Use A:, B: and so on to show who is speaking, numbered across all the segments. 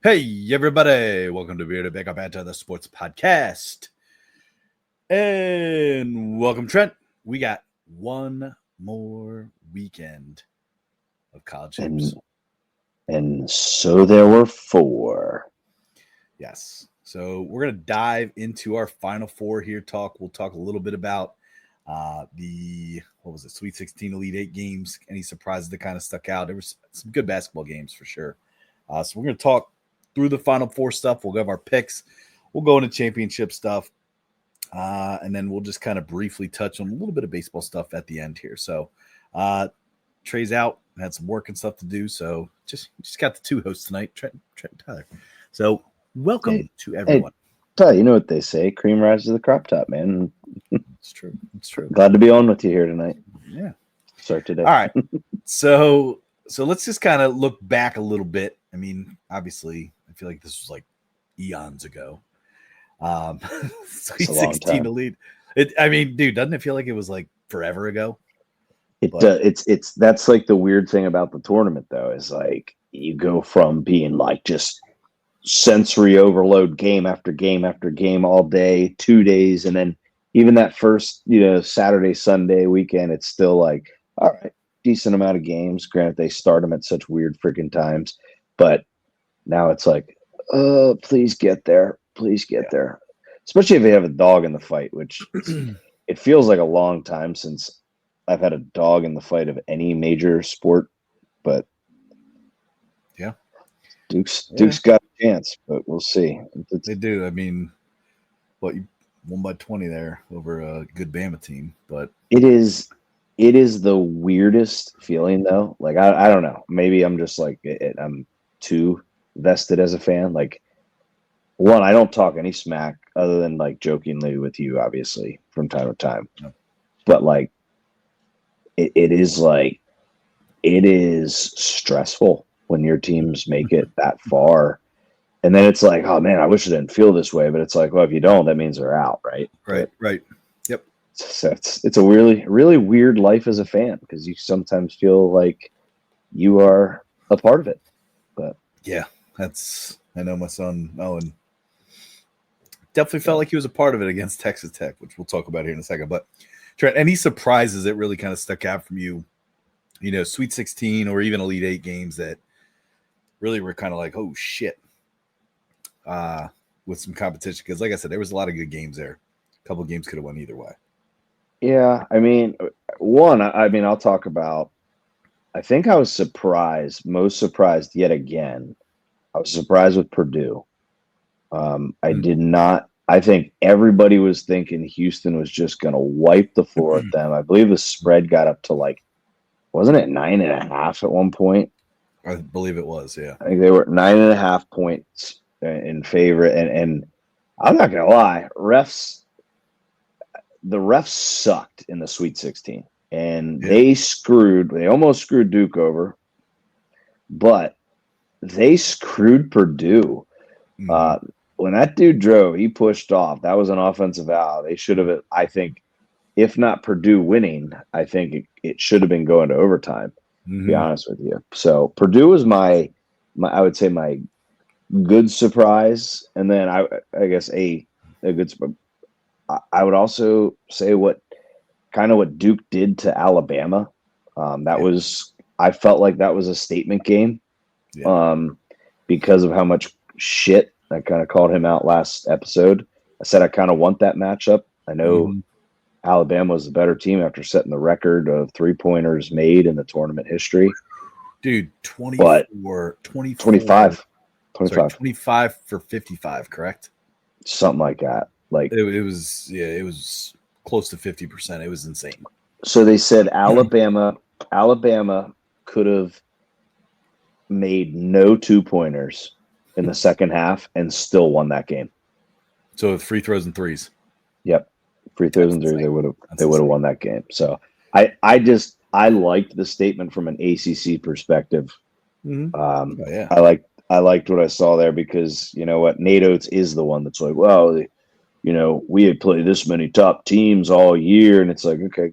A: Hey, everybody. Welcome to Banter, the sports podcast. And welcome, Trent. We got one more weekend of college hoops.
B: And so there were four.
A: Yes. So we're going to dive into our Final Four here. We'll talk a little bit about Sweet 16 Elite 8 games. Any surprises that kind of stuck out? There was some good basketball games for sure. So we're going to talk through the Final Four stuff. We'll give our picks. We'll go into championship stuff. And then we'll just kind of briefly touch on a little bit of baseball stuff at the end here. So Trey's out, had some work and stuff to do. So just got the two hosts tonight, Trent and Tyler. So welcome to everyone.
B: Hey, Tyler, you know what they say, cream rises to the crop top, man.
A: It's true. It's true.
B: Glad to be on with you here tonight.
A: Yeah.
B: Start today.
A: All right. So let's just kind of look back a little bit. I mean, obviously, I feel like this was like eons ago. Sweet 16 Elite. Dude, doesn't it feel like it was like forever ago?
B: That's like the weird thing about the tournament, though, is like you go from being like just sensory overload game after game after game all day, 2 days, and then even that first, Saturday, Sunday weekend, it's still like, all right, decent amount of games. Granted, they start them at such weird freaking times, but now it's like, please get there. Please get there. Especially if they have a dog in the fight, which it feels like a long time since I've had a dog in the fight of any major sport. But
A: yeah,
B: Duke's got a chance, but we'll see.
A: They do. I mean, you won by 20 there over a good Bama team, but
B: it is the weirdest feeling though. Like I don't know. Maybe I'm just like I'm too vested as a fan. Like, one, I don't talk any smack other than like jokingly with you, obviously, from time to time.
A: No.
B: But like, it is stressful when your teams make it that far. And then it's like, oh man, I wish I didn't feel this way. But it's like, well, if you don't, that means they're out, right?
A: Right. Yep.
B: So it's a really, really weird life as a fan because you sometimes feel like you are a part of it. But
A: yeah, I know my son Owen definitely felt like he was a part of it against Texas Tech, which we'll talk about here in a second. But Trent, any surprises that really kind of stuck out from you? Sweet 16 or even Elite 8 games that really were kind of like, oh shit, with some competition. Because like I said, there was a lot of good games there. A couple of games could have went either way.
B: Yeah, I mean, I'll talk about, I think I was most surprised yet again. I was surprised with Purdue. I did not. I think everybody was thinking Houston was just going to wipe the floor with them. I believe the spread got up to like, wasn't it 9.5 at one point?
A: I believe it was, yeah.
B: I think they were 9.5 points in favor. And I'm not going to lie, the refs sucked in the Sweet 16. And they almost screwed Duke over, but they screwed Purdue. When that dude drove, he pushed off. That was an offensive foul. They should have, I think, if not Purdue winning, I think it should have been going to overtime, to be honest with you. So Purdue was my I would say my good surprise. And then I guess a good surprise. I would also say what Duke did to Alabama. I felt like that was a statement game because of how much shit I kind of called him out last episode. I said I kind of want that matchup. I know Alabama was the better team after setting the record of 3-pointers made in the tournament history.
A: Dude, 25 for 55, correct?
B: Something like that. Like
A: it was close to 50%. It was insane.
B: So they said Alabama could have made no 2-pointers in the second half and still won that game.
A: So free throws and threes.
B: Yep. Free throws and threes, they would have won that game. So I liked the statement from an ACC perspective. I liked what I saw there because you know what, Nate Oates is the one that's like, well, we had played this many top teams all year, and it's like, okay,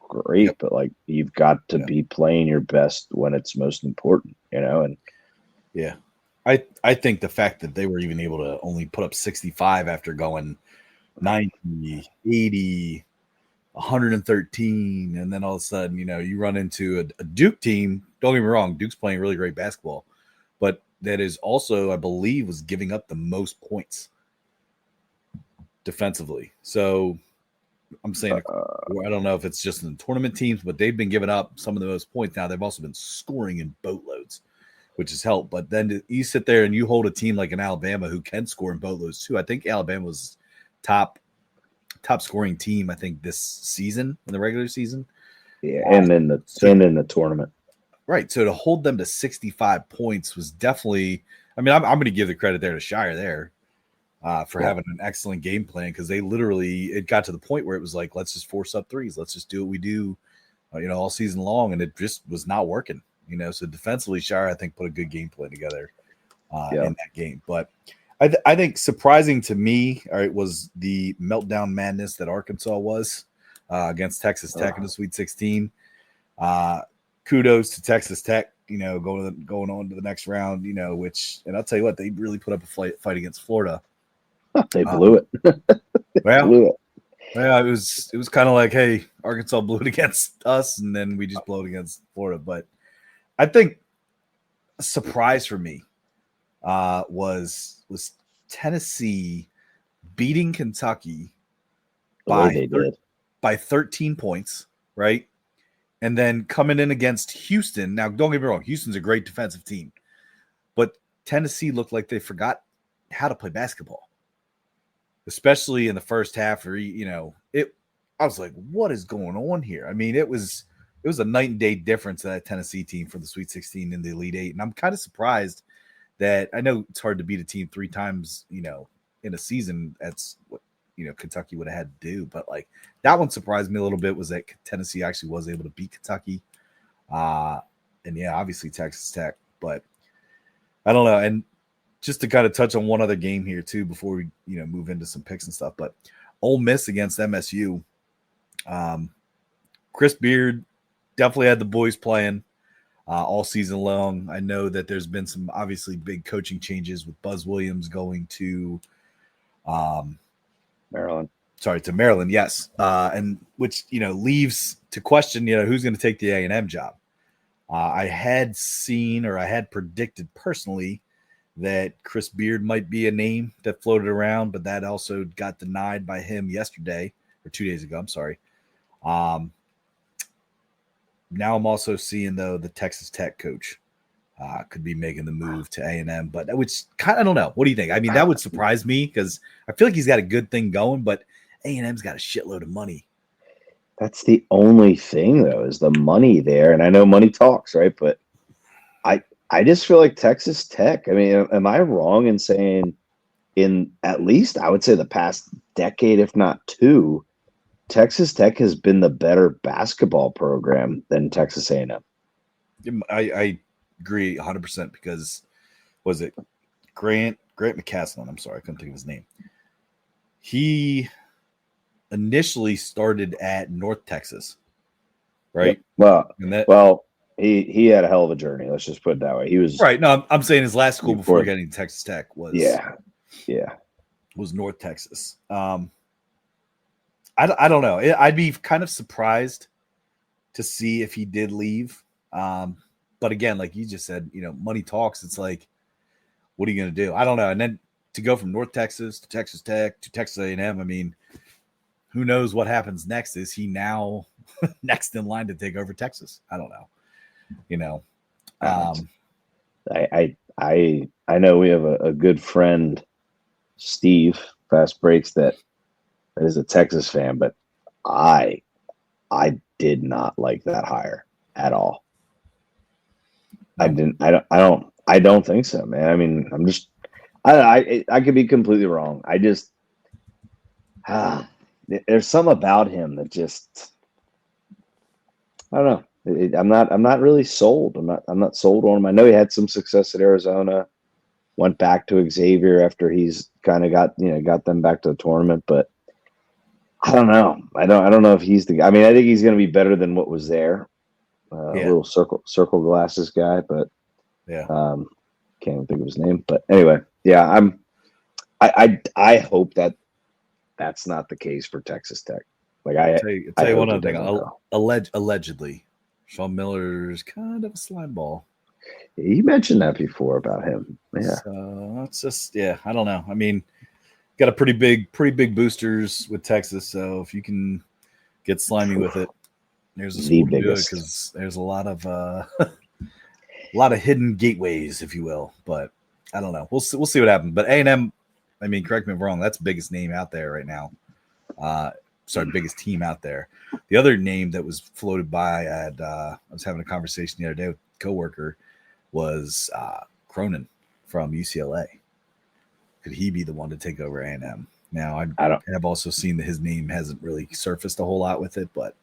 B: great, but like you've got to be playing your best when it's most important, and
A: yeah. I think the fact that they were even able to only put up 65 after going 90, 80, 113, and then all of a sudden, you run into a Duke team. Don't get me wrong, Duke's playing really great basketball, but that is also, I believe, was giving up the most points defensively. So I'm saying, I don't know if it's just in the tournament teams, but they've been giving up some of the most points. Now they've also been scoring in boatloads, which has helped. But then you sit there and you hold a team like an Alabama who can score in boatloads too. I think Alabama was top scoring team, I think, this season in the regular season.
B: Yeah, and in the tournament.
A: Right. So to hold them to 65 points was definitely, I mean, I'm going to give the credit there to Shire there for having an excellent game plan, because it got to the point where it was like, let's just force up threes. Let's just do what we do, all season long. And it just was not working, So defensively, Shire, I think, put a good game plan together in that game. But I think surprising to me, was the meltdown madness that Arkansas was against Texas Tech in the Sweet 16. Kudos to Texas Tech, going on to the next round, and I'll tell you what, they really put up a fight against Florida.
B: They blew it.
A: Blew it. Yeah, it was kind of like, hey, Arkansas blew it against us, and then we just blew it against Florida. But I think a surprise for me was Tennessee beating Kentucky by 13 points, right? And then coming in against Houston. Now, don't get me wrong, Houston's a great defensive team, but Tennessee looked like they forgot how to play basketball, especially in the first half. I was like, what is going on here? I mean, it was a night and day difference in that Tennessee team for the Sweet 16 and the Elite Eight. And I'm kind of surprised that, I know it's hard to beat a team 3 times, in a season. That's what, Kentucky would have had to do. But like, that one surprised me a little bit, was that Tennessee actually was able to beat Kentucky. And yeah, obviously Texas Tech, but I don't know. And just to kind of touch on one other game here too, before we, move into some picks and stuff, but Ole Miss against MSU. Chris Beard definitely had the boys playing all season long. I know that there's been some obviously big coaching changes with Buzz Williams going to
B: Maryland.
A: Sorry, to Maryland, yes. And which, leaves to question, who's going to take the A&M job. I had seen, or I had predicted personally, that Chris Beard might be a name that floated around, but that also got denied by him yesterday, or 2 days ago. I'm sorry. Now I'm also seeing, though, the Texas Tech coach could be making the move to A&M, but which kind of, I don't know. What do you think? I mean, that would surprise me, because I feel like he's got a good thing going, but A&M's got a shitload of money.
B: That's the only thing, though, is the money there. And I know money talks, right? But I just feel like Texas Tech, I mean, am I wrong in saying in at least, I would say, the past decade, if not 2, Texas Tech has been the better basketball program than Texas A&M?
A: I agree 100%, because was it Grant McCaslin? I'm sorry, I couldn't think of his name. He initially started at North Texas, right?
B: Yep. Well, he had a hell of a journey. Let's just put it that way. He was
A: right. No, I'm saying his last school before getting to Texas Tech was was North Texas. I don't know. I'd be kind of surprised to see if he did leave. But again, like you just said, money talks. It's like, what are you going to do? I don't know. And then to go from North Texas to Texas Tech to Texas A&M, I mean, who knows what happens next? Is he now next in line to take over Texas? I don't know.
B: I know we have a good friend, Steve Fast Breaks, that is a Texas fan, but I did not like that hire at all. I don't think so, man. I mean, I could be completely wrong. There's something about him that just, I don't know. I'm not really sold. I'm not sold on him. I know he had some success at Arizona, went back to Xavier after he's kind of got them back to the tournament, but I don't know. I don't know if he's the guy. I mean, I think he's going to be better than what was there. A little circle glasses guy, but can't even think of his name. But anyway, yeah, I hope that that's not the case for Texas Tech. Like
A: I'll
B: I
A: tell you one
B: hope
A: other
B: it
A: thing.
B: doesn't go.
A: Allegedly, Sean Miller's kind of a slime ball.
B: You mentioned that before about him. Yeah.
A: So it's just, yeah, I don't know. I mean, got a pretty big boosters with Texas. So if you can get slimy with it, there's a
B: The
A: school to do it
B: biggest.
A: because there's a lot of a lot of hidden gateways, if you will. But I don't know. We'll see what happens. But A&M, I mean, correct me if I'm wrong. That's the biggest name out there right now. Biggest team out there. The other name that was floated by, I was having a conversation the other day with a coworker, was Cronin from UCLA. Could he be the one to take over A&M? Now, I have also seen that his name hasn't really surfaced a whole lot with it, but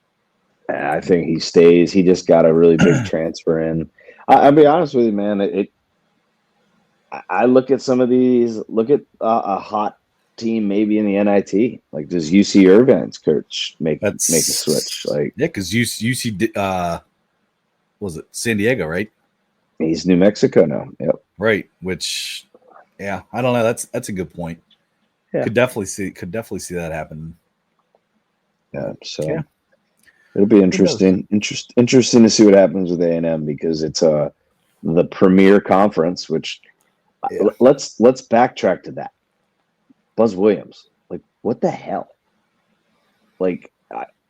B: I think he stays. He just got a really big transfer in. I'll be honest with you, man. I look at some of these. Look at a hot team, maybe in the NIT. Like, does UC Irvine's coach make a switch? Like,
A: yeah, because UC was it San Diego, right?
B: He's New Mexico now. Yep.
A: Right. Which, yeah, I don't know. That's a good point.
B: Yeah.
A: Could definitely see that happen.
B: Yeah. So yeah. It'll be interesting. Interesting to see what happens with A&M because it's the premier conference. Which let's backtrack to that. Buzz Williams, like, what the hell? Like,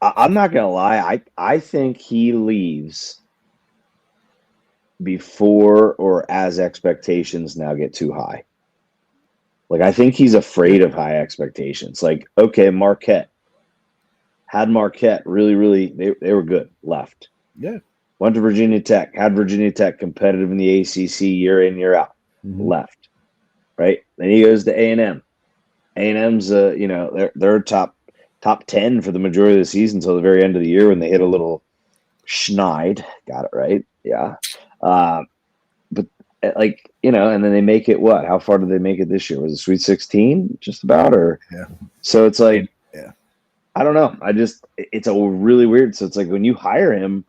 B: I'm not gonna lie. I think he leaves before or as expectations now get too high. Like, I think he's afraid of high expectations. Like, okay, Marquette really, they were good, left.
A: Yeah.
B: Went to Virginia Tech, had Virginia Tech competitive in the ACC year in, year out, left. Right? Then he goes to A&M. A&M's, they're top 10 for the majority of the season until the very end of the year when they hit a little schneid. Got it right? Yeah. But and then they make it what? How far did they make it this year? Was it Sweet 16 just about? Or
A: yeah.
B: So it's like,
A: yeah.
B: I don't know. It's a really weird. So it's like when you hire him,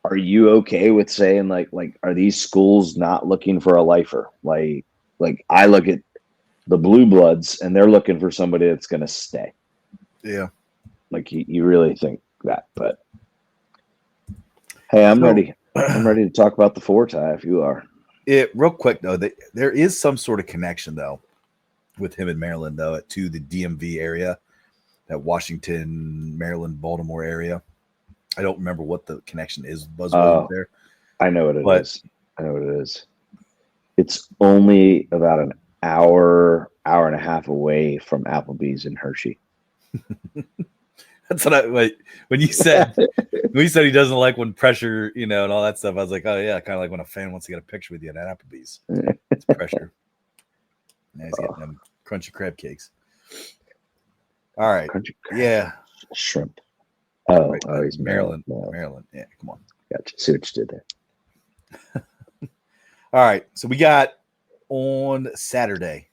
B: are you okay with saying like are these schools not looking for a lifer? Like I look at the Blue Bloods and they're looking for somebody that's going to stay.
A: Yeah.
B: Like you really think that, but hey, I'm ready. I'm ready to talk about the 4-tie if you are.
A: Real quick though, there is some sort of connection though with him in Maryland though to the DMV area, that Washington, Maryland, Baltimore area. I don't remember what the connection is. Buzz Williams there.
B: I know what it is. It's only about an hour and a half away from Applebee's in Hershey.
A: That's what when you said he doesn't like when pressure, and all that stuff. I was like, oh yeah, kind of like when a fan wants to get a picture with you at Applebee's. It's pressure. Now he's getting them crunchy crab cakes. All right. Yeah.
B: Shrimp. He's
A: Maryland. Maryland. Yeah, come on.
B: Gotcha. See what you did there.
A: All right. So we got on Saturday,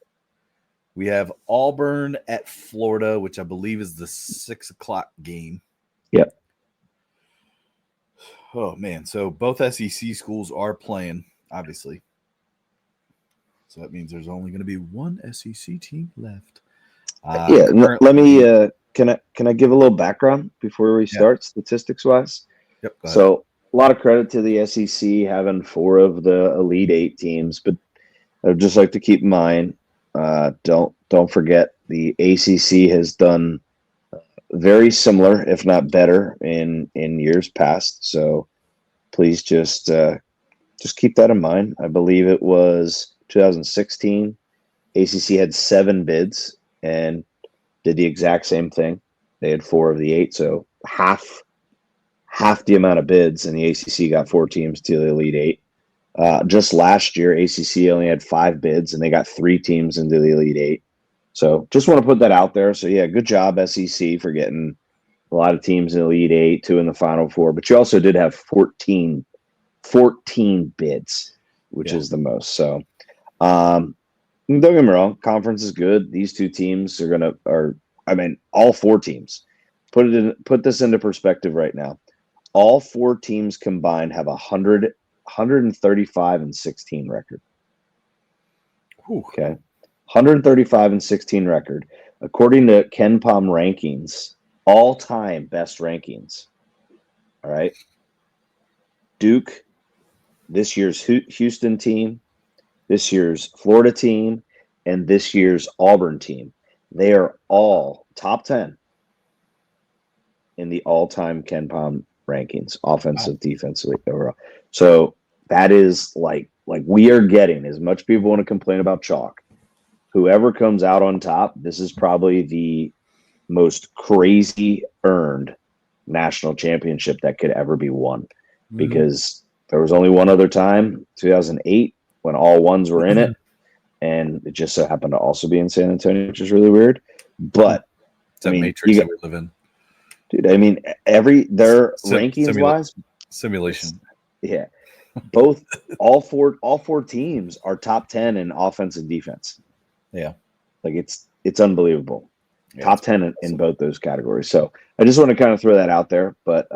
A: we have Auburn at Florida, which I believe is the 6:00 game.
B: Yep.
A: Oh, man. So both SEC schools are playing, obviously. So that means there's only going to be one SEC team left.
B: Let me can I give a little background before we start, statistics wise?
A: Yep.
B: So a lot of credit to the SEC having 4 of the Elite 8 teams, but I'd just like to keep in mind, don't forget the ACC has done very similar, if not better, in years past. So please just keep that in mind. I believe it was 2016. ACC had 7 bids and did the exact same thing. They had 4 of the 8, so half the amount of bids, and the ACC got 4 teams to the Elite 8. Just last year, ACC only had 5 bids, and they got 3 teams into the Elite 8. So just want to put that out there. So, yeah, good job, SEC, for getting a lot of teams in the Elite 8, 2 in the Final 4. But you also did have 14 bids, which is the most. So, don't get me wrong, conference is good. These 2 teams all 4 teams. Put this into perspective right now. All 4 teams combined have 135 and 16 record.
A: Whew.
B: Okay. 135-16 record. According to Ken Palm rankings, all-time best rankings. All right. Duke, this year's Houston team, this year's Florida team, and this year's Auburn team. They are all top 10 in the all-time Ken Palm rankings, offensive, defensively, overall. So that is like we are getting, as much people want to complain about chalk, whoever comes out on top, this is probably the most crazy earned national championship that could ever be won, because there was only one other time, 2008, when all ones were in it, and it just so happened to also be in San Antonio, which is really weird. But
A: it's a matrix that we live in,
B: dude. I mean, their rankings wise,
A: simulation.
B: Yeah, all four teams are top 10 in offense and defense.
A: Yeah,
B: like it's unbelievable. Yeah, top 10 in both those categories. So I just want to kind of throw that out there. But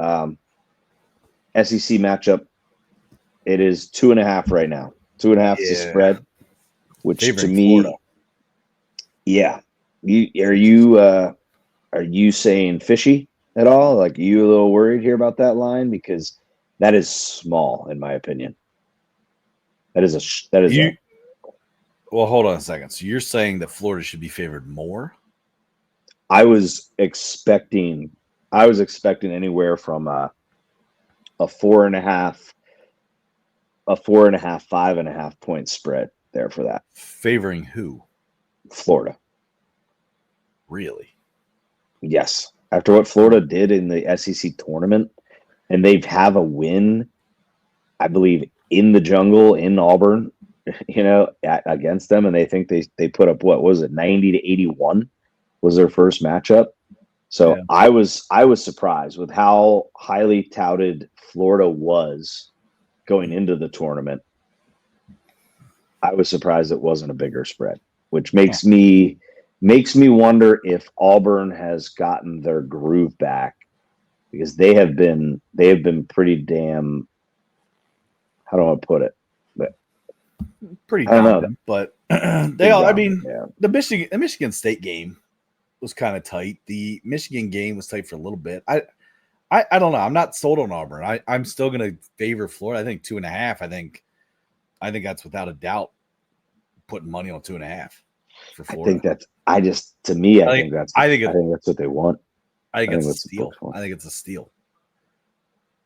B: SEC matchup, it is 2.5 right now. 2.5 to spread, which favoring to me, Florida. Yeah. Are you saying fishy at all? Like, are you a little worried here about that line? Because that is small, in my opinion.
A: Well, hold on a second. So you're saying that Florida should be favored more?
B: I was expecting anywhere from a 4.5, 5.5 point spread there for that.
A: Favoring who?
B: Florida.
A: Really?
B: Yes. After what Florida did in the SEC tournament, and they have a win, I believe, in the jungle in Auburn, against them, and they think they put up, what was it, 90-81 was their first matchup. So yeah. I was surprised with how highly touted Florida was going into the tournament. I was surprised it wasn't a bigger spread, which makes me wonder if Auburn has gotten their groove back, because they have been pretty damn, how do I put it? But
A: pretty dominant, but the Michigan State game was kind of tight. The Michigan game was tight for a little bit. I don't know. I'm not sold on Auburn. I'm still going to favor Florida. I think 2.5. I think that's without a doubt putting money on 2.5 for Florida.
B: I think that's what they want.
A: I think it's a steal. I think it's a steal.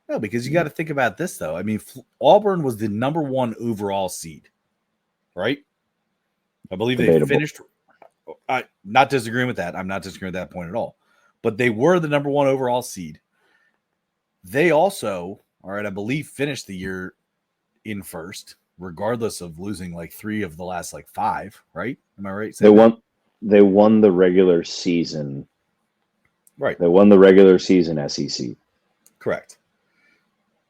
A: No, because you got to think about this, though. I mean, Auburn was the number 1 overall seed, right? I believe they finished. I'm not disagreeing with that. I'm not disagreeing with that point at all. But they were the number 1 overall seed. They also, I believe, finished the year in first, regardless of losing like 3 of the last 5, right? Am I right?
B: They won the regular season.
A: Right.
B: They won the regular season SEC.
A: Correct.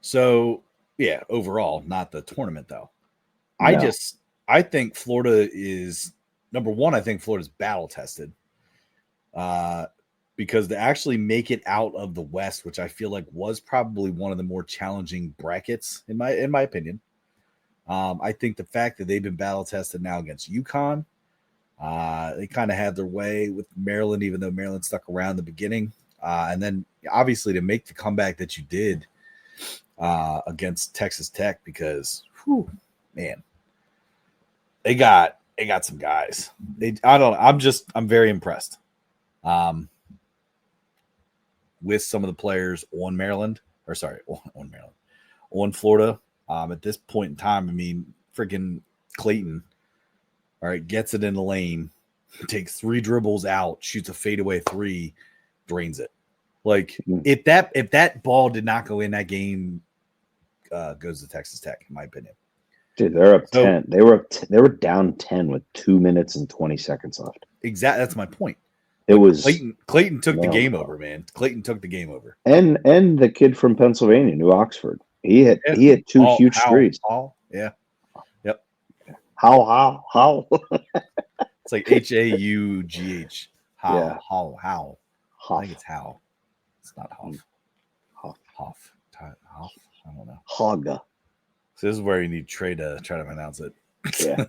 A: So, yeah, overall, not the tournament, though. No. I think Florida is, number 1, I think Florida's battle tested. Because to actually make it out of the West, which I feel like was probably one of the more challenging brackets, in my opinion. I think the fact that they've been battle tested now against UConn, they kind of had their way with Maryland, even though Maryland stuck around in the beginning. And then obviously to make the comeback that you did against Texas Tech, because man, they got some guys. I'm very impressed with some of the players on Florida. At this point in time, I mean, freaking Clayton, gets it in the lane, takes 3 dribbles out, shoots a fadeaway 3, drains it. Like, if that ball did not go in, that game goes to Texas Tech, in my opinion.
B: Dude, they're up 10. They were down 10 with 2 minutes and 20 seconds left.
A: Exactly, that's my point.
B: It was
A: Clayton took the game over, man. Clayton took the game over.
B: And the kid from Pennsylvania, New Oxford, he had 2 huge threes.
A: Yeah. Yep.
B: How?
A: It's like HAUGH. How. I think it's how. It's not Hoff. I don't know.
B: Haga.
A: So this is where you need Trey to try to pronounce it.
B: Yeah.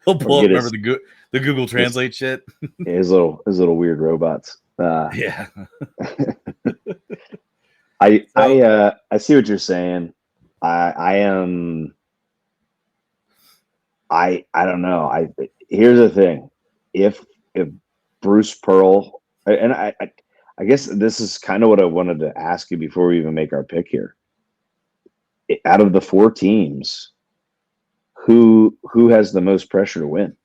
A: He'll pull up. Remember the Google Translate shit?
B: His little weird robots.
A: Yeah.
B: I see what you're saying. I don't know. Here's the thing. If Bruce Pearl, and I guess this is kind of what I wanted to ask you before we even make our pick here. Out of the 4 teams, who has the most pressure to win?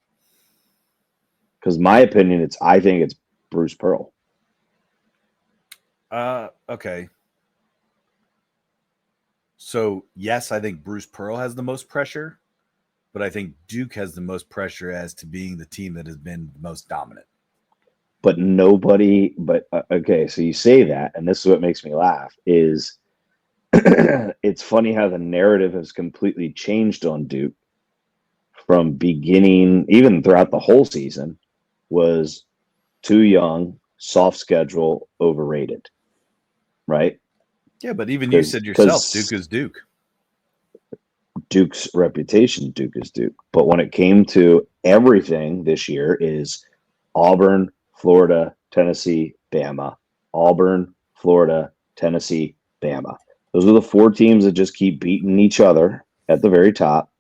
B: Because my opinion, I think it's Bruce Pearl.
A: Okay. So yes, I think Bruce Pearl has the most pressure, but I think Duke has the most pressure as to being the team that has been the most dominant.
B: But nobody, okay, so you say that, and this is what makes me laugh, is it's funny how the narrative has completely changed on Duke from beginning, even throughout the whole season, was too young, soft schedule, overrated, right?
A: Yeah, but even you said yourself, Duke is Duke.
B: Duke's reputation, Duke is Duke. But when it came to everything this year is Auburn, Florida, Tennessee, Bama. Auburn, Florida, Tennessee, Bama. Those are the 4 teams that just keep beating each other at the very top.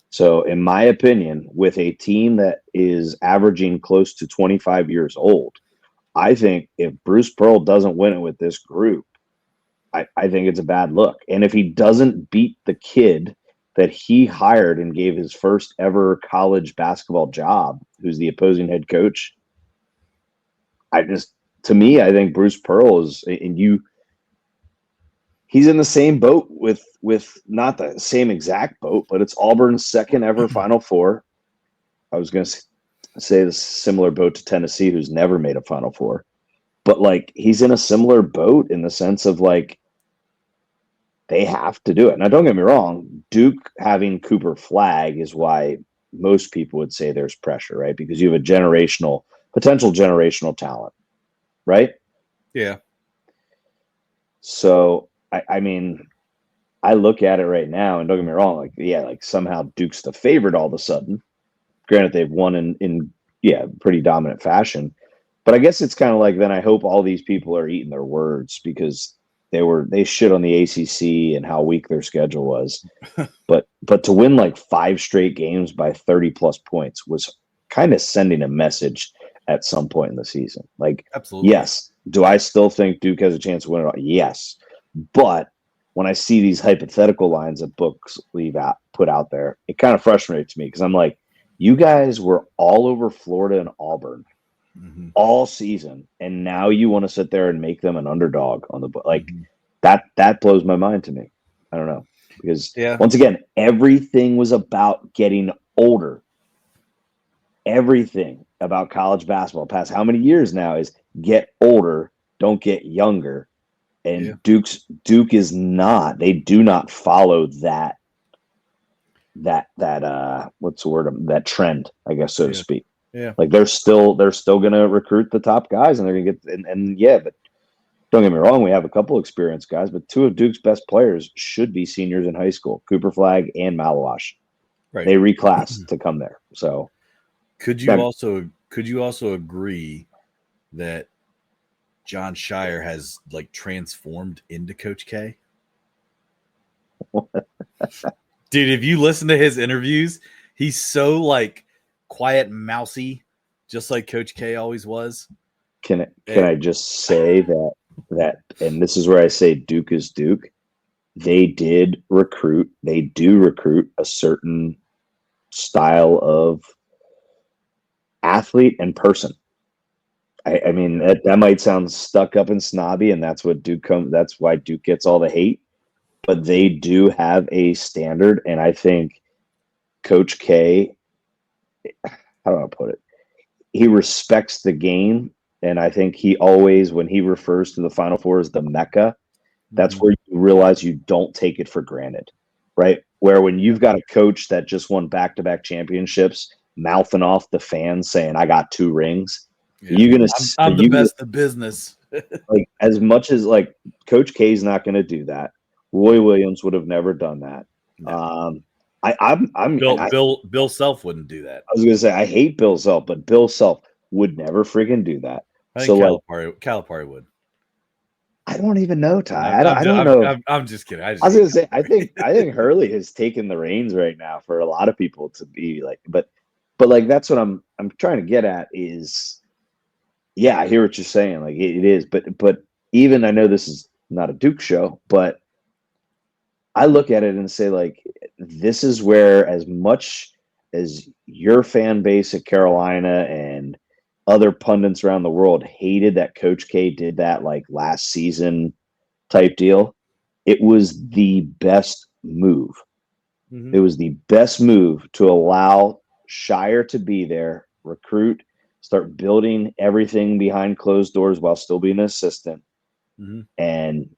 B: So, in my opinion, with a team that is averaging close to 25 years old, I think if Bruce Pearl doesn't win it with this group, I think it's a bad look. And if he doesn't beat the kid that he hired and gave his first ever college basketball job, who's the opposing head coach, to me, I think Bruce Pearl is, and he's in the same boat with not the same exact boat, but it's Auburn's second ever Final Four. I was going to say the similar boat to Tennessee, who's never made a Final Four, but like he's in a similar boat in the sense of like they have to do it. Now, don't get me wrong, Duke having Cooper Flag is why most people would say there's pressure, right? Because you have a potential generational talent, right?
A: Yeah.
B: So, I mean, I look at it right now, and don't get me wrong, like somehow Duke's the favorite all of a sudden. Granted, they've won in pretty dominant fashion, but I guess it's kind of like then I hope all these people are eating their words because they shit on the ACC and how weak their schedule was, but to win like 5 straight games by 30 plus points was kind of sending a message at some point in the season. Like,
A: absolutely,
B: yes, do I still think Duke has a chance to win it all? Yes, but when I see these hypothetical lines that books put out there, it kind of frustrates me because I'm like, you guys were all over Florida and Auburn all season, and now you want to sit there and make them an underdog on the book. Like that blows my mind to me. I don't know, because once again, everything was about getting older. Everything about college basketball past how many years now is get older, don't get younger. And Duke is not. They do not follow that what's the word? That trend, I guess, so to speak.
A: Yeah.
B: Like they're still going to recruit the top guys, and they're going to get and but don't get me wrong, we have a couple experienced guys, but 2 of Duke's best players should be seniors in high school, Cooper Flag and Malawash. Right. They reclassed to come there. So
A: could you also agree that John Shire has like transformed into Coach K? Dude, if you listen to his interviews, he's so like quiet and mousy, just like Coach K always was.
B: Can I just say that and this is where I say Duke is Duke. They do recruit a certain style of athlete and person. I mean that might sound stuck up and snobby, and that's why Duke gets all the hate. But they do have a standard, and I think Coach K, how do I put it? He respects the game, and I think he always, when he refers to the Final Four as the Mecca, that's where you realize you don't take it for granted, right? Where when you've got a coach that just won back-to-back championships, mouthing off the fans saying, "I got 2 rings,"
A: I'm the best in business.
B: Like as much as like Coach K is not going to do that. Roy Williams would have never done that. No.
A: Bill Self wouldn't do that.
B: I was gonna say I hate Bill Self, but Bill Self would never freaking do that.
A: I think Calipari would.
B: I don't even know, Ty. I don't know.
A: I'm just kidding.
B: I was gonna say I think Hurley has taken the reins right now for a lot of people to be like, but like that's what I'm trying to get at is, yeah, I hear what you're saying. Like it is, but even I know this is not a Duke show, but I look at it and say like this is where as much as your fan base at Carolina and other pundits around the world hated that Coach K did that like last season type deal, it was the best move. Mm-hmm. It was the best move to allow Shire to be there, recruit, start building everything behind closed doors while still being an assistant. Mm-hmm. And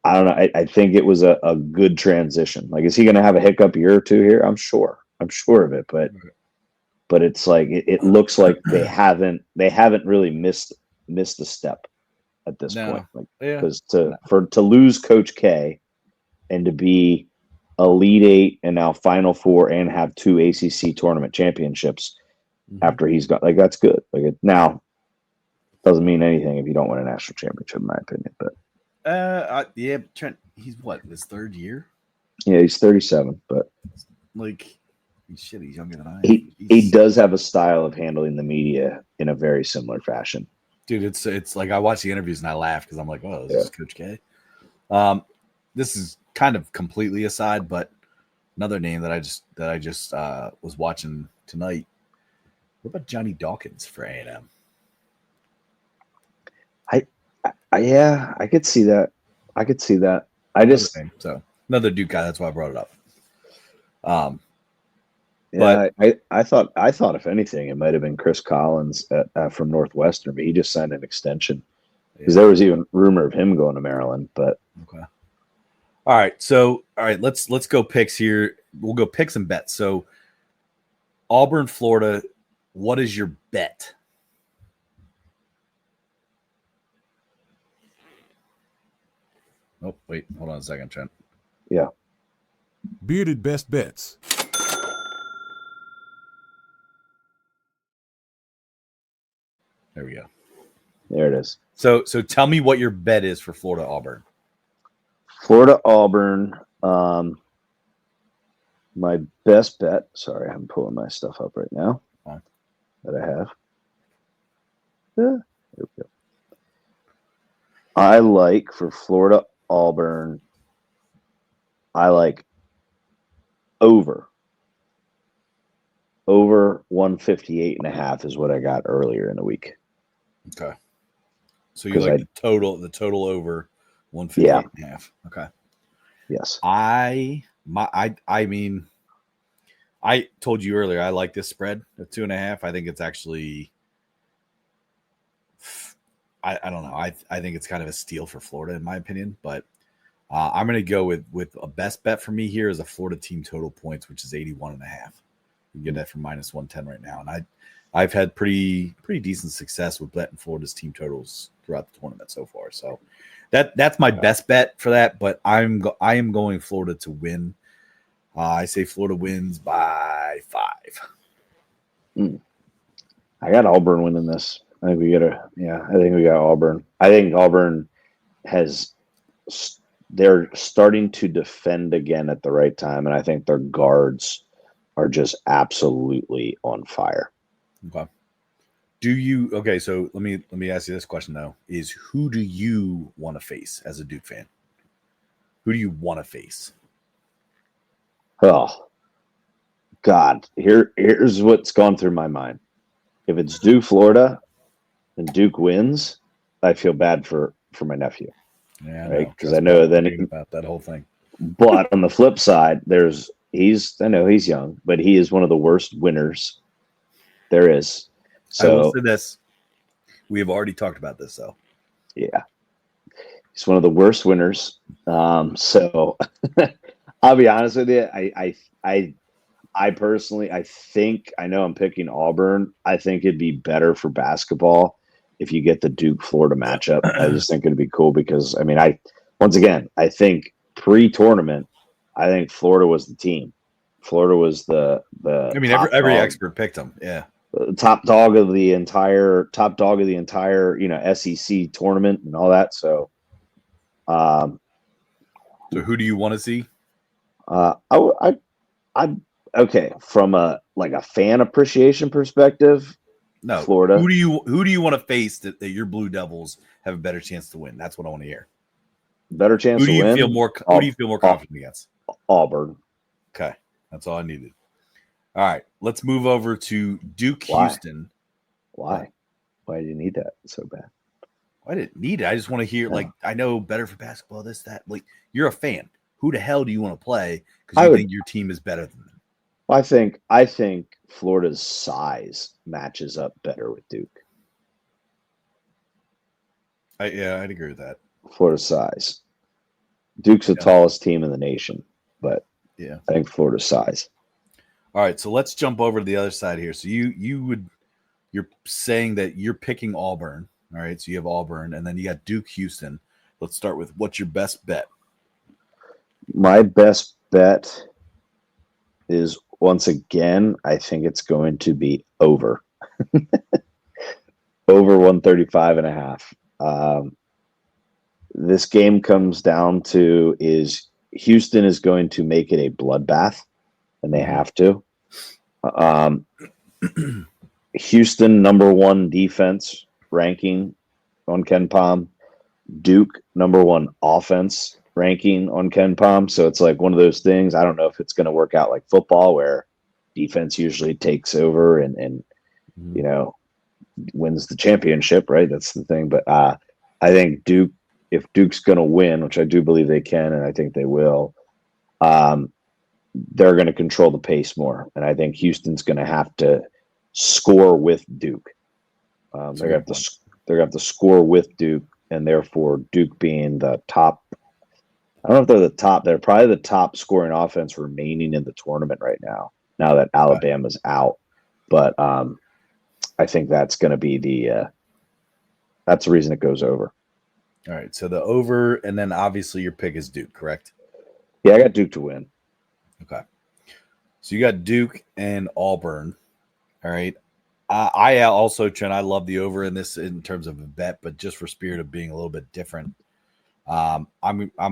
B: I don't know. I think it was a good transition. Like, is he going to have a hiccup year or two here? I'm sure of it. But it's like it looks like they haven't really missed a step at this point. Like, because to lose Coach K and to be Elite Eight and now Final Four and have 2 ACC tournament championships after he's got, like, that's good. Like, it now doesn't mean anything if you don't win a national championship, in my opinion. But
A: yeah, Trent, he's what, his third year?
B: Yeah, he's 37, but
A: like, he's younger than I am.
B: He does have a style of handling the media in a very similar fashion.
A: Dude, it's like I watch the interviews and I laugh because I'm like, oh, this is Coach K. This is kind of completely aside, but another name that I just was watching tonight. What about Johnny Dawkins for A&M?
B: Yeah, I could see that.
A: So another Duke guy. That's why I brought it up.
B: Yeah, but I thought if anything, it might have been Chris Collins from Northwestern, but he just signed an extension because there was even rumor of him going to Maryland. But
A: okay, all right. Let's go picks here. We'll go picks and bets. So Auburn, Florida. What is your bet? Oh, wait, hold on a second, Trent.
B: Yeah.
C: Bearded best bets.
A: There we go.
B: There it is.
A: So tell me what your bet is for Florida Auburn.
B: Florida Auburn. My best bet. Sorry, I'm pulling my stuff up right now that I have. There we go. I like for Florida Auburn. I like over 158.5 is what I got earlier in the week.
A: Okay. So you like the total over 158.5. Okay.
B: Yes.
A: I mean, I told you earlier I like this spread of 2.5. I think it's actually I don't know. I think it's kind of a steal for Florida in my opinion, but I'm going to go with a best bet for me here is a Florida team total points, which is 81.5. You can get that for -110 right now, and I've had pretty decent success with betting Florida's team totals throughout the tournament so far. So that's my best bet for that. But I am going Florida to win. I say Florida wins by 5.
B: I got Auburn winning this. I think we got Auburn. I think Auburn they're starting to defend again at the right time, and I think their guards are just absolutely on fire.
A: Okay. So let me ask you this question though: is who do you want to face as a Duke fan? Who do you want to face?
B: Oh, God! Here's what's gone through my mind. If it's Duke, Florida, and Duke wins, I feel bad for my nephew.
A: Yeah,
B: right? Because I know then
A: about that whole thing.
B: But on the flip side, I know he's young, but he is one of the worst winners there is. So
A: I will say this: we have already talked about this, though.
B: Yeah, he's one of the worst winners. So I'll be honest with you. I personally, I know I'm picking Auburn. I think it'd be better for basketball if you get the Duke Florida matchup. I just think it'd be cool because I think pre-tournament, I think Florida was the team Florida was the
A: I mean,
B: top
A: every
B: dog,
A: expert picked them. Yeah.
B: top dog of the entire SEC tournament and all that. So, um,
A: So who do you want to see?
B: I okay, from a fan appreciation perspective,
A: No.
B: Florida.
A: Who do you want to face that your Blue Devils have a better chance to win? That's what I want to hear.
B: Better chance to win.
A: Who do you feel more confident against?
B: Auburn.
A: Okay, that's all I needed. All right, let's move over to Duke Houston.
B: Why? Why do you need that so bad?
A: I didn't need it. I just want to hear, I know better for basketball, this, that. Like, you're a fan. Who the hell do you want to play? Because you think your team is better than them.
B: I think Florida's size matches up better with Duke.
A: I'd agree with that.
B: Florida's size. Duke's the tallest team in the nation, but
A: yeah,
B: I think Florida's size.
A: All right, so let's jump over to the other side here. So you're saying that you're picking Auburn. All right, so you have Auburn, and then you got Duke Houston. Let's start with what's your best bet?
B: My best bet is, once again, I think it's going to be over. Over 135.5. This game comes down to is Houston is going to make it a bloodbath, and they have to. Houston #1 defense ranking on KenPom. Duke #1 offense ranking on KenPom. So it's like one of those things. I don't know if it's going to work out like football, where defense usually takes over and wins the championship, right? That's the thing. But I think Duke, if Duke's going to win, which I do believe they can, and I think they will, they're going to control the pace more. And I think Houston's going to have to score with Duke. They're going to have to score with Duke, and therefore Duke being the top. I don't know if they're the top. They're probably the top scoring offense remaining in the tournament right now. Now that Alabama's out, but I think that's going to be that's the reason it goes over.
A: All right, so the over, and then obviously your pick is Duke, correct?
B: Yeah, I got Duke to win.
A: Okay, so you got Duke and Auburn. All right, I also, Trent, I love the over in this in terms of a bet, but just for spirit of being a little bit different. I'm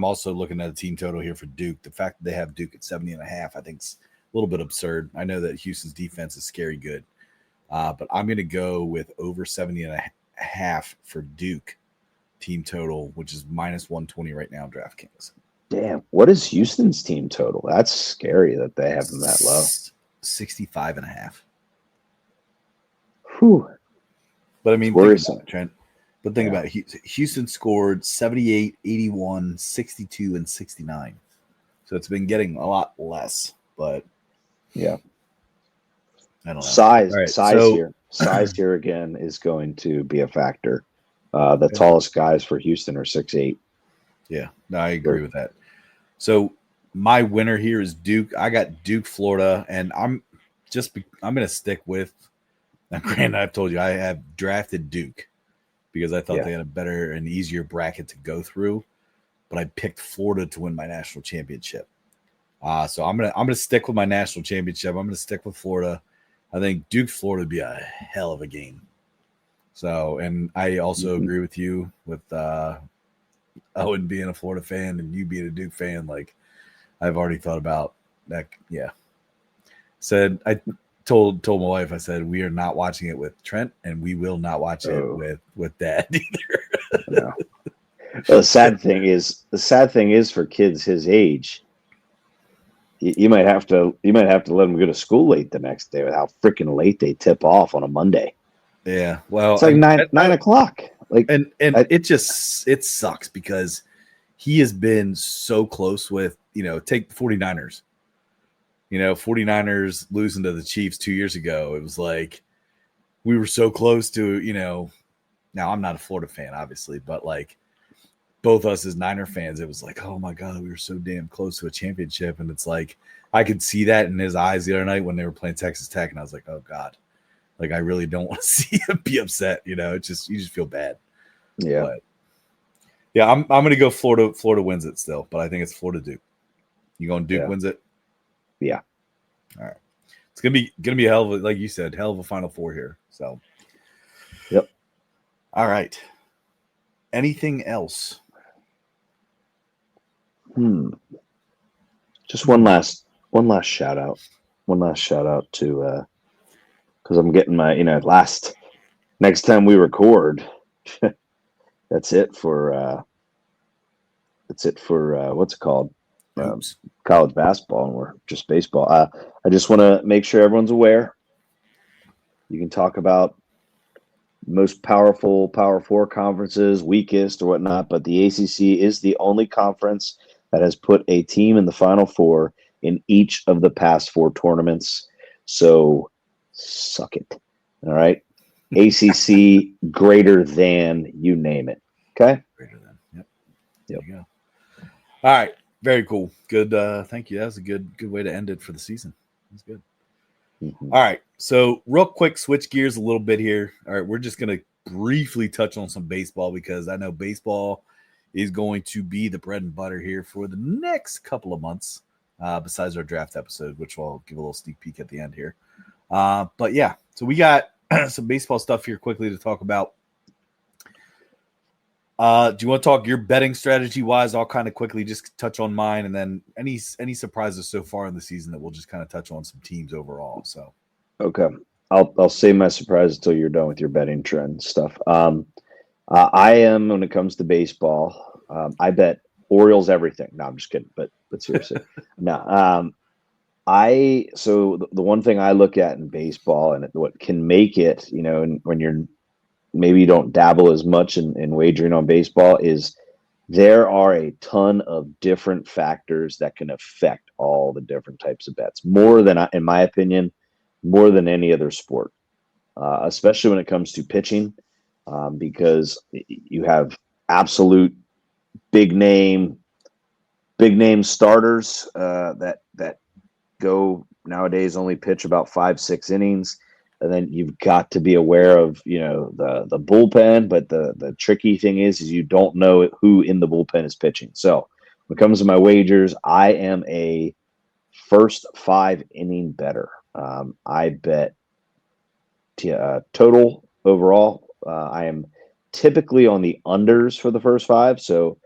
A: also looking at a team total here for Duke. The fact that they have Duke at 70.5, I think is a little bit absurd. I know that Houston's defense is scary good, but I'm going to go with over 70.5 for Duke team total, which is -120 right now, DraftKings.
B: Damn, what is Houston's team total? That's scary that they have them that low.
A: 65.5.
B: Whew.
A: But I mean, think about it, Trent. But think about it. Houston scored 78, 81, 62, and 69. So it's been getting a lot less, but
B: yeah.
A: I don't know.
B: Size here again is going to be a factor. The tallest guys for Houston are 6'8".
A: Yeah, no, I agree with that. So my winner here is Duke. I got Duke, Florida, and I'm going to stick with. Now, granted, I've told you I have drafted Duke because I thought they had a better and easier bracket to go through, but I picked Florida to win my national championship. So I'm gonna stick with my national championship. I'm gonna stick with Florida. I think Duke, Florida would be a hell of a game. So, and I also agree with you with Owen being a Florida fan and you being a Duke fan. Like, I've already thought about that. Yeah. I told my wife, I said, we are not watching it with Trent, and we will not watch it with Dad either.
B: No. Well, the sad thing is for kids his age, you might have to let them go to school late the next day with how freaking late they tip off on a Monday.
A: Yeah, well,
B: it's like 9 o'clock. Like,
A: and it sucks because he has been so close with take the 49ers. 49ers losing to the Chiefs 2 years ago. It was like we were so close to Now I'm not a Florida fan, obviously, but like both us as Niner fans, it was like, oh my God, we were so damn close to a championship. And it's like, I could see that in his eyes the other night when they were playing Texas Tech. And I was like, oh God, like, I really don't want to see him be upset. It's just, you just feel bad.
B: Yeah.
A: But yeah, I'm going to go Florida. Florida wins it still, but I think it's Florida Duke. You going Duke wins it?
B: Yeah.
A: All right. It's gonna be a hell of a, like you said, hell of a Final Four here. So,
B: yep.
A: All right. Anything else?
B: Just one last shout out. One last shout out to because I'm getting my next time we record. That's it for what's it called?
A: Oops.
B: College basketball, and we're just baseball. I just want to make sure everyone's aware. You can talk about most powerful Power Four conferences, weakest or whatnot, but the ACC is the only conference that has put a team in the Final Four in each of the past 4 tournaments. So suck it. All right. ACC greater than, you name it. Okay.
A: Greater than. Yep.
B: Yep.
A: There you go. All right. Very cool. Good. Thank you. That was a good way to end it for the season. That's good.
B: Mm-hmm.
A: All right. So real quick, switch gears a little bit here. All right. We're just going to briefly touch on some baseball because I know baseball is going to be the bread and butter here for the next couple of months, besides our draft episode, which I'll give a little sneak peek at the end here. But yeah, so we got some baseball stuff here quickly to talk about. Do you want to talk your betting strategy wise? I'll kind of quickly just touch on mine, and then any surprises so far in the season that we'll just kind of touch on some teams overall. So
B: okay, I'll save my surprise until you're done with your betting trend stuff. I am, when it comes to baseball, I bet Orioles everything. No, I'm just kidding, but seriously, no. So the one thing I look at in baseball and what can make it, and when you're maybe you don't dabble as much in wagering on baseball, is there are a ton of different factors that can affect all the different types of bets. More than, in my opinion, more than any other sport, especially when it comes to pitching, because you have absolute big name starters that go nowadays only pitch about 5-6 innings. And then you've got to be aware of, the bullpen. But the tricky thing is you don't know who in the bullpen is pitching. So when it comes to my wagers, I am a first 5 inning better. I bet total overall. I am typically on the unders for the first 5. So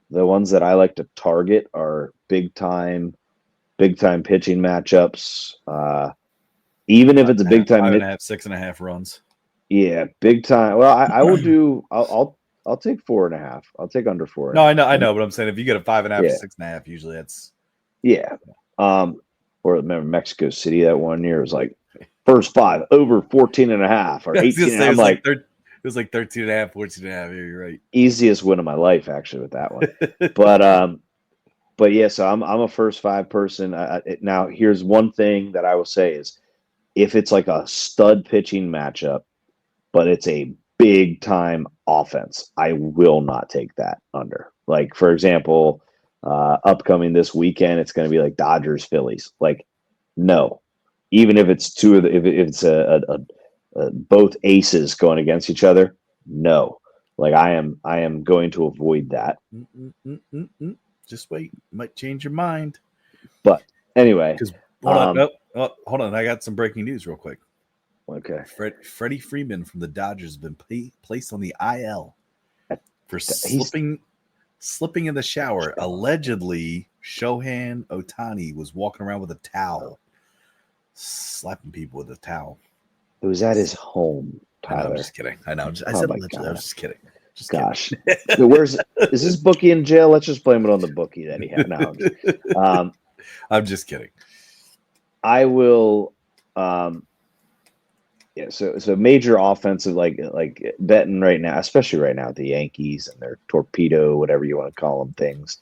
B: the ones that I like to target are big time pitching matchups. Even if it's a big time,
A: 5.5, 6.5 runs.
B: Yeah, big time. Well, I will do. I'll take 4.5. I'll take under 4.
A: No, I know, but I'm saying if you get a 5.5
B: Yeah.
A: or 6.5, usually that's
B: Or remember Mexico City that one year was like first 5 over 14.5 or 18. I'm like,
A: it was like 13.5, 14.5. Yeah, you're right.
B: Easiest win of my life actually with that one. But yeah, so I'm a first 5 person. Now here's one thing that I will say is, if it's like a stud pitching matchup, but it's a big time offense, I will not take that under. Like, for example, upcoming this weekend, it's going to be like Dodgers, Phillies. Like, no, even if it's if it's both aces going against each other, no. Like, I am going to avoid that.
A: Just wait, might change your mind.
B: But anyway,
A: hold on. I got some breaking news real quick.
B: Okay.
A: Freddie Freeman from the Dodgers has been placed on the IL for slipping in the shower. Allegedly, Shohei Ohtani was walking around with a towel, slapping people with a towel.
B: It was at his home, Tyler.
A: I know, I'm just kidding. I know. I said allegedly. I was just kidding.
B: Gosh. Is this bookie in jail? Let's just blame it on the bookie that he had. No,
A: I'm just kidding.
B: I will. So major offensive, like betting right now, especially right now, the Yankees and their torpedo, whatever you want to call them, things.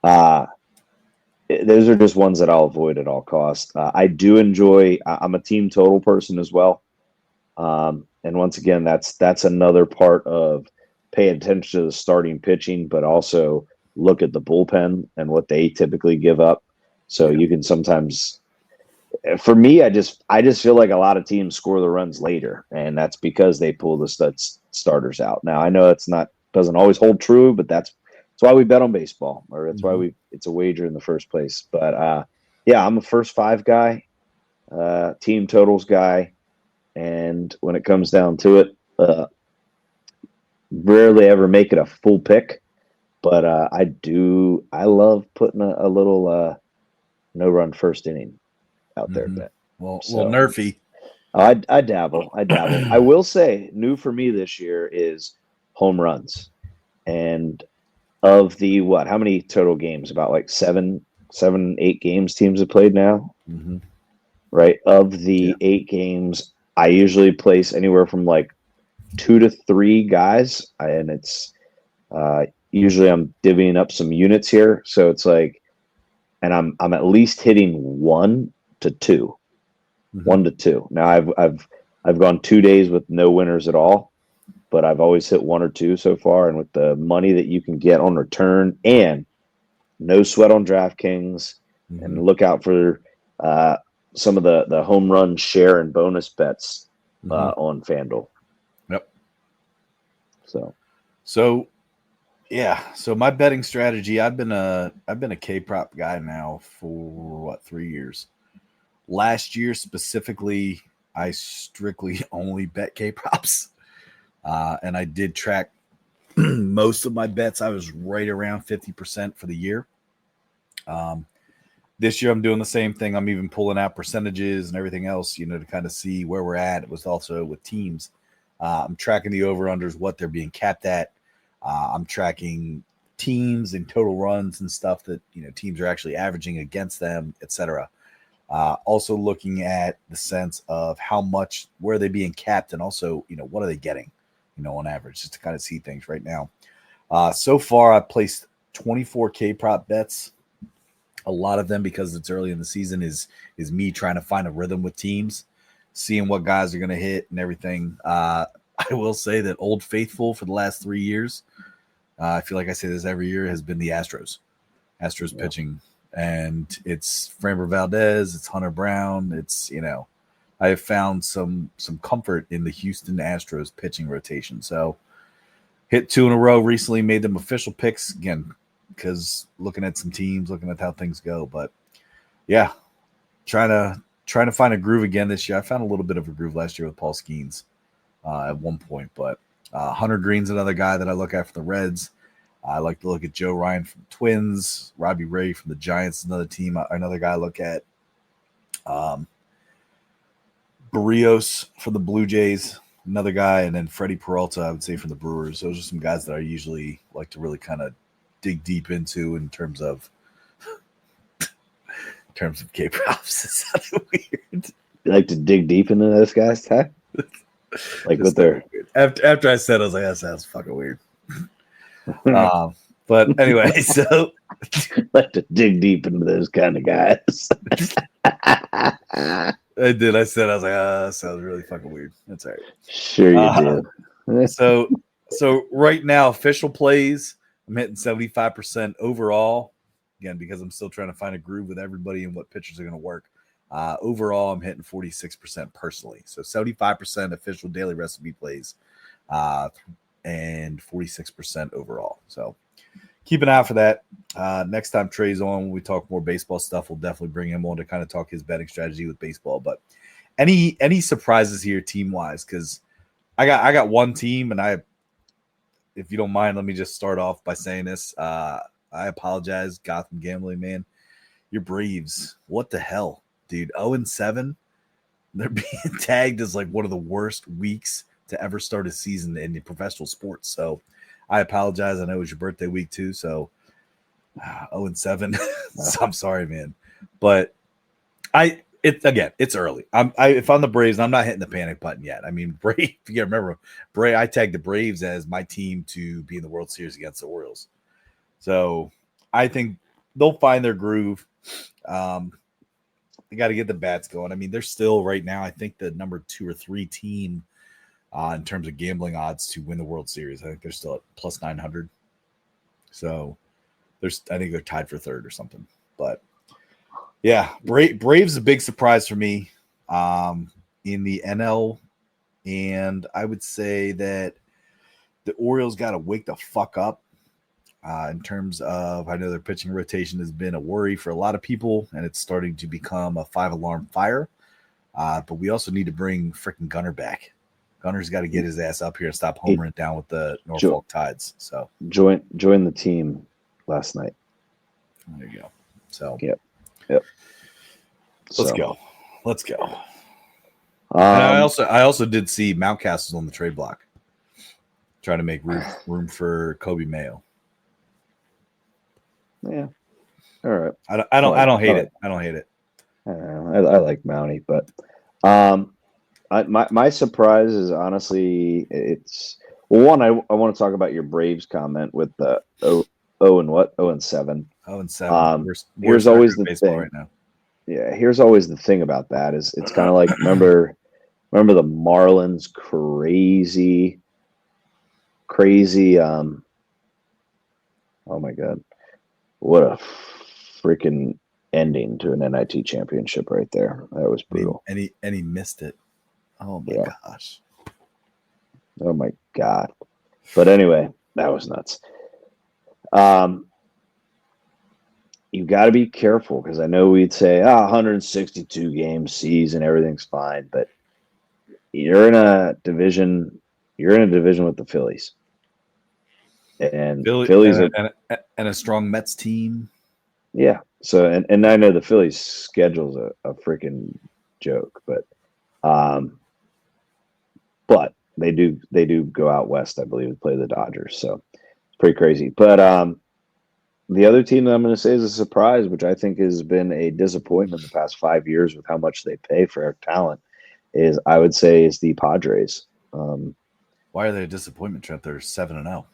B: Those are just ones that I'll avoid at all costs. I do enjoy. I'm a team total person as well, and once again, that's another part of pay attention to the starting pitching, but also look at the bullpen and what they typically give up. So you can sometimes. For me, I just feel like a lot of teams score the runs later, and that's because they pull the starters out. Now, I know doesn't always hold true, but that's why we bet on baseball, or that's why it's a wager in the first place. But yeah, I'm a first 5 guy. team totals guy, and when it comes down to it, rarely ever make it a full pick. But I love putting a little no run first inning out there.
A: Mm-hmm.
B: Bet.
A: Well, a
B: So,
A: little nerfy.
B: I dabble. I will say, new for me this year is home runs. And of the what? How many total games? About like 8 games teams have played now.
A: Mm-hmm.
B: Right. Of the 8 games, I usually place anywhere from like 2 to 3 guys, and it's usually I'm divvying up some units here, so it's like, and I'm at least hitting 1 to 2.
A: Mm-hmm.
B: 1 to 2. Now I've gone 2 days with no winners at all, but I've always hit 1 or 2 so far. And with the money that you can get on return and no sweat on DraftKings,
A: Mm-hmm.
B: and look out for some of the home run share and bonus bets on FanDuel.
A: Yep.
B: So
A: yeah. So my betting strategy, I've been a K-prop guy now for 3 years. Last year specifically, I strictly only bet K-props. And I did track most of my bets. I was right around 50% for the year. This year I'm doing the same thing. I'm even pulling out percentages and everything else, to kind of see where we're at. It was also with teams. I'm tracking the over-unders, what they're being capped at. I'm tracking teams and total runs and stuff that, teams are actually averaging against them, etc. Also looking at the sense of how much, where are they being capped, and also, what are they getting, on average, just to kind of see things right now. So far, I've placed 24 K-prop bets. A lot of them, because it's early in the season, is me trying to find a rhythm with teams, seeing what guys are going to hit and everything. I will say that Old Faithful for the last 3 years, I feel like I say this every year, has been the Astros. Astros pitching, and it's Framber Valdez, it's Hunter Brown, it's I have found some comfort in the Houston Astros pitching rotation. So hit 2 in a row recently, made them official picks again because looking at some teams, looking at how things go. But yeah, trying to find a groove again this year. I found a little bit of a groove last year with Paul Skeens at one point, but Hunter Green's another guy that I look at for the Reds. I like to look at Joe Ryan from the Twins, Robbie Ray from the Giants, another team. Another guy I look at. Barrios from the Blue Jays, another guy, and then Freddie Peralta, I would say, from the Brewers. Those are some guys that I usually like to really kind of dig deep into in terms of K-props. It sounded weird.
B: You like to dig deep into those guys, Ty? Like with their
A: after I said, I was like, that sounds fucking weird. But anyway, so
B: like to dig deep into those kind of guys.
A: I did. I said, I was like, that sounds really fucking weird. That's all right.
B: Sure you do.
A: So right now, official plays, I'm hitting 75% overall. Again, because I'm still trying to find a groove with everybody and what pitchers are going to work. Overall, I'm hitting 46% personally. So 75% official daily recipe plays, and 46% overall. So keep an eye out for that. Next time Trey's on, when we talk more baseball stuff, we'll definitely bring him on to kind of talk his betting strategy with baseball. But any surprises here team wise? Because I got one team, and if you don't mind, let me just start off by saying this. I apologize, Gotham Gambling, man. Your Braves, what the hell, dude? 0-7. They're being tagged as like one of the worst weeks to ever start a season in professional sports. So I apologize. I know it was your birthday week too. So 0-7. So I'm sorry, man. But it's early. If I'm the Braves, I'm not hitting the panic button yet. I mean, Brave, if you remember, I tagged the Braves as my team to be in the World Series against the Orioles. So I think they'll find their groove. They got to get the bats going. I mean, they're still right now, I think, the number 2 or 3 team in terms of gambling odds to win the World Series. I think they're still at plus 900. So I think they're tied for 3rd or something. But yeah, Braves a big surprise for me in the NL. And I would say that the Orioles got to wake the fuck up in terms of, I know their pitching rotation has been a worry for a lot of people, and it's starting to become a 5-alarm fire. But we also need to bring freaking Gunner back. Gunner's got to get his ass up here and stop homering down with the Norfolk Tides. So
B: join the team last night.
A: There you go. So
B: yep.
A: Let's go. And I also did see Mountcastle's on the trade block, trying to make room for Kobe Mayo.
B: Yeah. All right.
A: I don't hate it. I don't hate it.
B: I like Mountie, but my surprise is honestly it's one. I want to talk about your Braves comment with the 0-7.
A: 0-7.
B: Here's always the thing
A: right now.
B: Yeah, here's always the thing about that is it's kind of like remember the Marlins crazy oh my god, what a freaking ending to an NIT championship right there. That was brutal.
A: And he missed it. Oh my gosh.
B: Oh my god. But anyway, that was nuts. You got to be careful because I know we'd say 162 game season, everything's fine, but you're in a division with the Phillies. And Phillies
A: and a strong Mets team.
B: Yeah. So and I know the Phillies schedule's a freaking joke, but they do go out west, I believe, and play the Dodgers. So it's pretty crazy. But the other team that I'm going to say is a surprise, which I think has been a disappointment the past 5 years with how much they pay for their talent, is the Padres.
A: Why are they a disappointment, Trent? They're 7-0.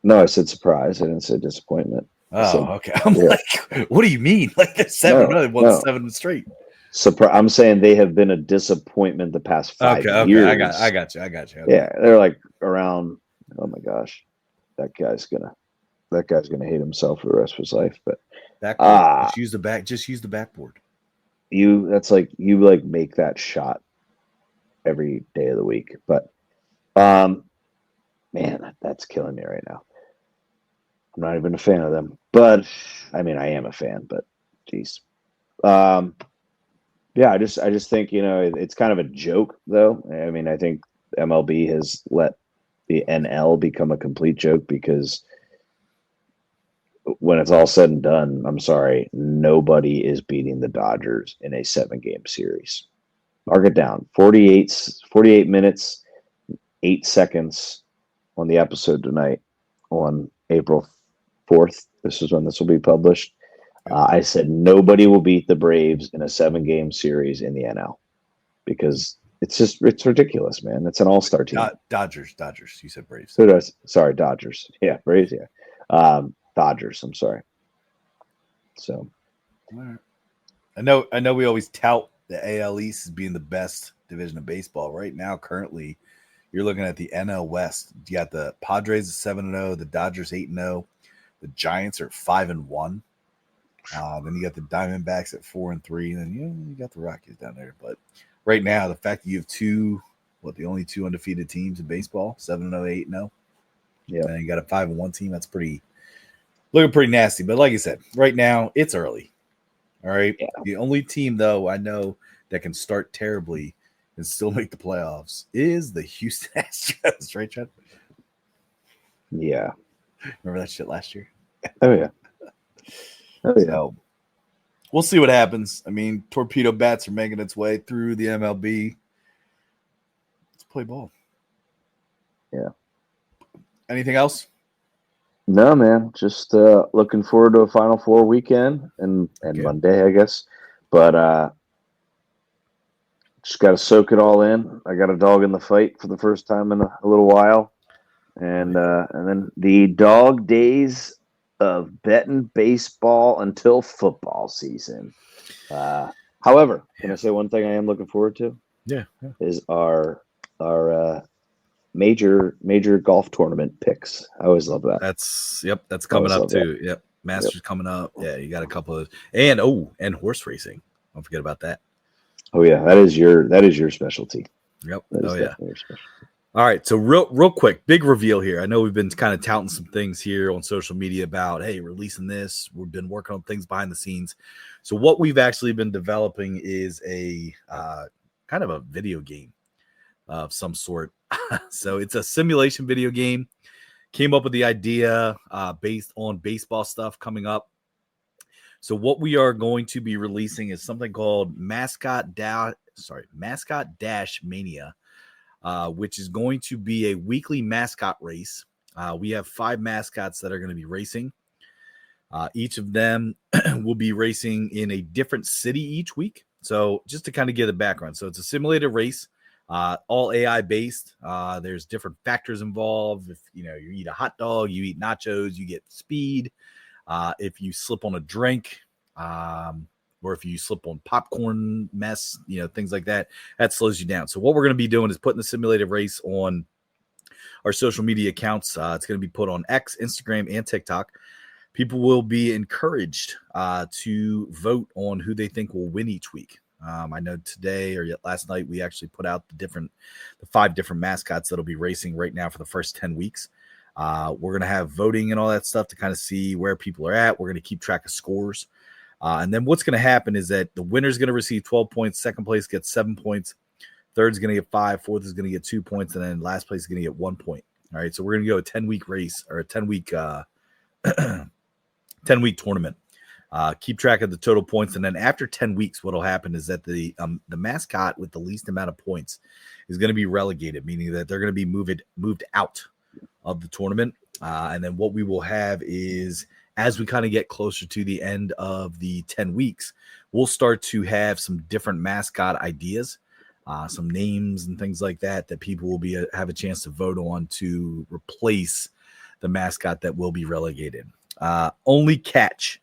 B: No, I said surprise. I didn't say disappointment.
A: Okay. I'm like, what do you mean? Like they're 7-0. They won 7 straight.
B: I'm saying they have been a disappointment the past 5 years.
A: I got you. Okay.
B: Yeah, they're like around. Oh my gosh, that guy's gonna hate himself for the rest of his life. But
A: just use the backboard.
B: That's like you make that shot every day of the week. But man, that's killing me right now. I'm not even a fan of them, but I mean I am a fan. But geez, yeah, I just think it's kind of a joke though. I mean I think MLB has let the NL become a complete joke because when it's all said and done, I'm sorry, nobody is beating the Dodgers in a 7-game series. Mark it down. 48 minutes, 8 seconds on the episode tonight on April 4th. This is when this will be published. I said nobody will beat the Braves in a 7-game series in the NL because it's ridiculous, man. It's an all-star team.
A: Dodgers. You said Braves.
B: Sorry, Dodgers. Yeah, Braves. Yeah. Dodgers. I'm sorry. So,
A: I know. We always tout the AL East as being the best division of baseball. Right now, currently, you're looking at the NL West. You got the Padres at 7-0, the Dodgers 8-0, the Giants are 5-1. Then you got the Diamondbacks at 4-3, and then you got the Rockies down there. But right now, the fact that you have the only two undefeated teams in baseball, 7-0, 8-0.
B: Yeah,
A: and you got a 5-1 team. That's looking pretty nasty. But like I said, right now it's early. All right.
B: Yeah.
A: The only team though I know that can start terribly and still make the playoffs is the Houston Astros, right, Chad?
B: Yeah.
A: Remember that shit last year?
B: Oh yeah.
A: So we'll see what happens. I mean, torpedo bats are making its way through the MLB. Let's play ball.
B: Yeah.
A: Anything else?
B: No, man. Just looking forward to a Final Four weekend and Monday, I guess. But just got to soak it all in. I got a dog in the fight for the first time in a little while, and then the dog days of betting baseball until football season. However, can I say one thing I am looking forward to?
A: Yeah.
B: Is our major golf tournament picks. I always love that.
A: That's coming up too. That. Yep. Masters coming up. Yeah, you got a couple of and horse racing. Don't forget about that.
B: Oh yeah, that is your specialty.
A: Yep. Oh yeah. All right. So real quick, big reveal here. I know we've been kind of touting some things here on social media about, hey, releasing this. We've been working on things behind the scenes. So what we've actually been developing is a kind kind of a video game of some sort. So it's a simulation video game. Came up with the idea based on baseball stuff coming up. So what we are going to be releasing is something called Mascot Dash Mania, which is going to be a weekly mascot race. We have 5 mascots that are going to be racing. Each of them will be racing in a different city each week. So just to kind of give the background. So it's a simulated race, all AI based. There's different factors involved. If you eat a hot dog, you eat nachos, you get speed. If you slip on a drink, or if you slip on popcorn mess, things like that, that slows you down. So what we're going to be doing is putting the simulated race on our social media accounts. It's going to be put on X, Instagram, and TikTok. People will be encouraged to vote on who they think will win each week. I know today or last night we actually put out the 5 different mascots that'll be racing right now for the first 10 weeks. We're going to have voting and all that stuff to kind of see where people are at. We're going to keep track of scores. And then what's going to happen is that the winner is going to receive 12 points. Second place gets 7 points. Third is going to get 5. Fourth is going to get 2 points. And then last place is going to get 1 point. All right. So we're going to go a 10-week race or a 10-week 10-week tournament. Keep track of the total points. And then after 10 weeks, what will happen is that the mascot with the least amount of points is going to be relegated, meaning that they're going to be moved out of the tournament. And then what we will have is, as we kind of get closer to the end of the 10 weeks, we'll start to have some different mascot ideas, some names and things like that people will have a chance to vote on to replace the mascot that will be relegated. Only catch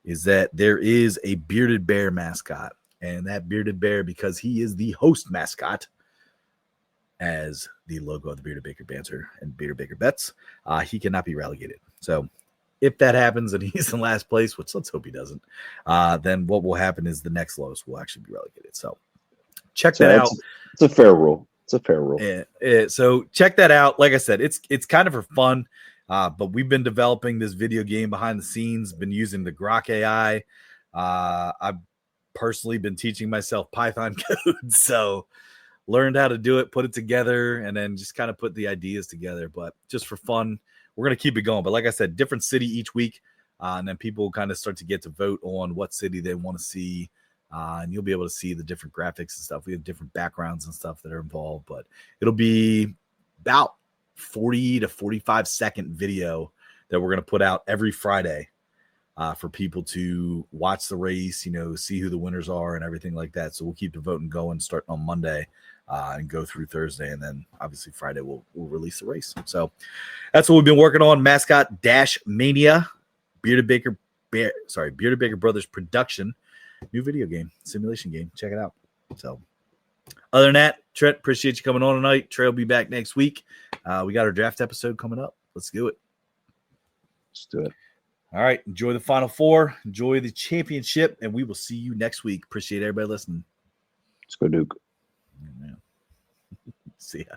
A: is that there is a bearded bear mascot, and that bearded bear, because he is the host mascot, as the logo of the Bearded Baker Banter and Bearded Baker Bets, he cannot be relegated. So if that happens and he's in last place, which let's hope he doesn't, then what will happen is the next lowest will actually be relegated. So check that out.
B: It's a fair rule.
A: So check that out. Like I said, it's kind of for fun, but we've been developing this video game behind the scenes, been using the Grok AI. I've personally been teaching myself Python code, so learned how to do it, put it together, and then just kind of put the ideas together. But just for fun, we're going to keep it going. But like I said, different city each week, and then people kind of start to get to vote on what city they want to see, and you'll be able to see the different graphics and stuff. We have different backgrounds and stuff that are involved, but it'll be about 40 to 45 second video that we're going to put out every Friday for people to watch the race, see who the winners are and everything like that. So we'll keep the voting going starting on Monday and go through Thursday. And then obviously Friday we'll release the race. So that's what we've been working on. Mascot Dash Mania, Bearded Baker Brothers production, new video game, simulation game. Check it out. So other than that, Trent, appreciate you coming on tonight. Trey will be back next week. We got our draft episode coming up. Let's do it. All right. Enjoy the Final Four. Enjoy the championship. And we will see you next week. Appreciate everybody listening.
B: Let's go, Duke.
A: Yeah. See ya.